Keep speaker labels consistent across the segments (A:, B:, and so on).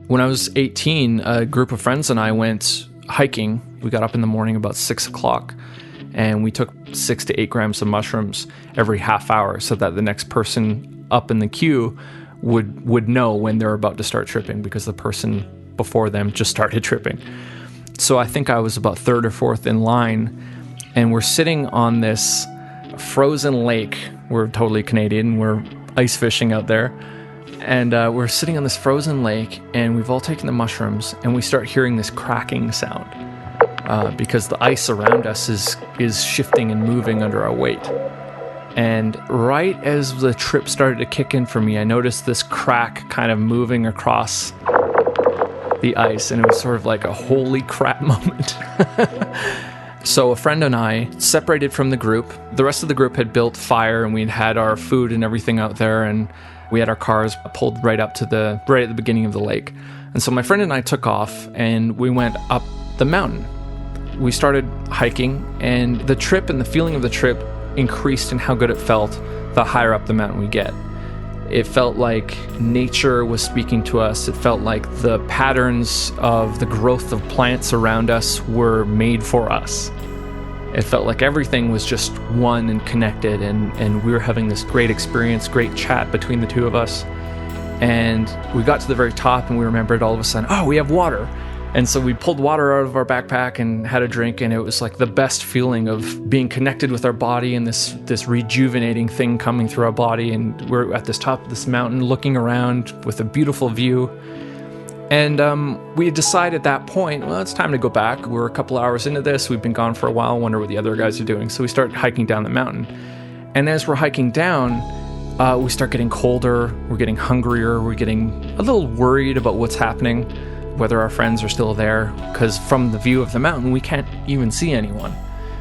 A: When I was 18, a group of friends and I went hiking. We got up in the morning about 6 o'clock, and we took 6 to 8 grams of mushrooms every half hour so that the next person up in the queue would know when they're about to start tripping, because the person before them just started tripping. So I think I was about third or fourth in line, and we're sitting on this frozen lake. We're totally Canadian. We're ice fishing out there. And we're sitting on this frozen lake, and we've all taken the mushrooms, and we start hearing this cracking sound because the ice around us is shifting and moving under our weight. And right as the trip started to kick in for me, I noticed this crack kind of moving across the ice, and it was sort of like a holy crap moment. So a friend and I separated from the group. The rest of the group had built fire, and we'd had our food and everything out there, and we had our cars pulled right at the beginning of the lake. And so my friend and I took off, and we went up the mountain. We started hiking, and the trip and the feeling of the trip increased in how good it felt the higher up the mountain we get. It felt like nature was speaking to us. It felt like the patterns of the growth of plants around us were made for us. It felt like everything was just one and connected, and we were having this great experience, great chat between the two of us. And we got to the very top, and we remembered all of a sudden, oh, we have water. And so we pulled water out of our backpack and had a drink, and it was like the best feeling of being connected with our body and this rejuvenating thing coming through our body. And we're at this top of this mountain looking around with a beautiful view. And we had decided at that point, well, it's time to go back. We're a couple hours into this. We've been gone for a while. Wonder what the other guys are doing. So we start hiking down the mountain. And as we're hiking down, we start getting colder. We're getting hungrier. We're getting a little worried about what's happening, whether our friends are still there, because from the view of the mountain, we can't even see anyone.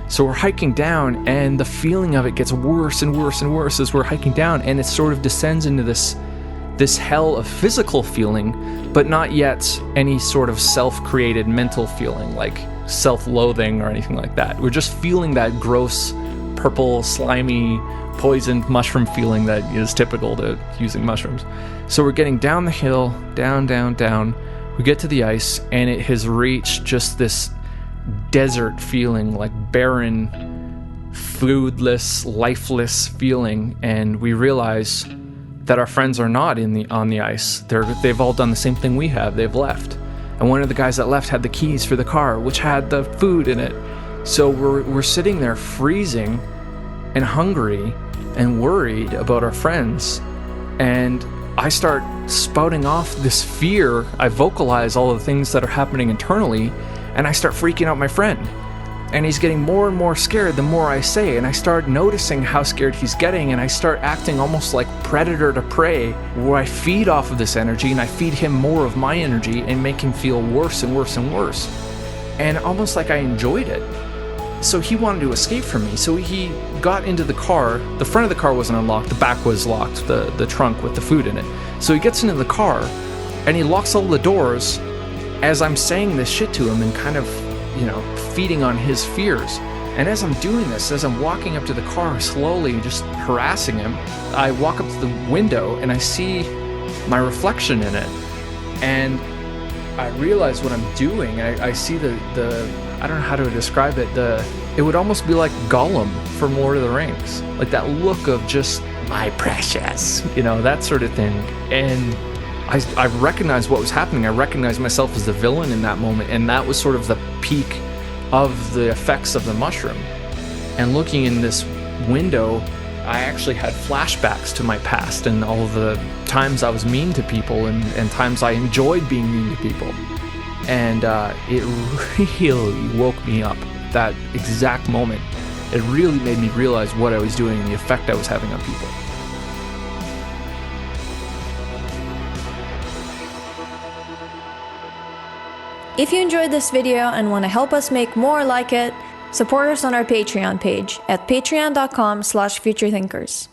A: So we're hiking down, and the feeling of it gets worse and worse and worse as we're hiking down, and it sort of descends into this hell of physical feeling, but not yet any sort of self-created mental feeling like self-loathing or anything like that. We're just feeling that gross, purple, slimy, poisoned mushroom feeling that is typical to using mushrooms. So we're getting down the hill, down, down, down. We get to the ice, and it has reached just this desert feeling, like barren, foodless, lifeless feeling, and we realize that our friends are not on the ice. They've all done the same thing we have. They've left. And one of the guys that left had the keys for the car, which had the food in it. So we're sitting there freezing and hungry and worried about our friends. And I start spouting off this fear. I vocalize all the things that are happening internally, and I start freaking out my friend. And he's getting more and more scared the more I say, and I start noticing how scared he's getting, and I start acting almost like predator to prey, where I feed off of this energy, and I feed him more of my energy and make him feel worse and worse and worse. And almost like I enjoyed it. So he wanted to escape from me, so he got into the car. The front of the car wasn't unlocked, the back was locked, the trunk with the food in it. So he gets into the car, and he locks all the doors as I'm saying this shit to him and kind of, feeding on his fears. And as I'm doing this, as I'm walking up to the car slowly, just harassing him, I walk up to the window and I see my reflection in it. And I realize what I'm doing. I see the I don't know how to describe it. It would almost be like Gollum from Lord of the Rings. Like that look of just, my precious, that sort of thing. And I recognized what was happening. I recognized myself as the villain in that moment, and that was sort of the peak of the effects of the mushroom. And looking in this window, I actually had flashbacks to my past and all of the times I was mean to people and times I enjoyed being mean to people. And it really woke me up, that exact moment. It really made me realize what I was doing and the effect I was having on people.
B: If you enjoyed this video and want to help us make more like it, support us on our Patreon page at patreon.com/futurethinkers.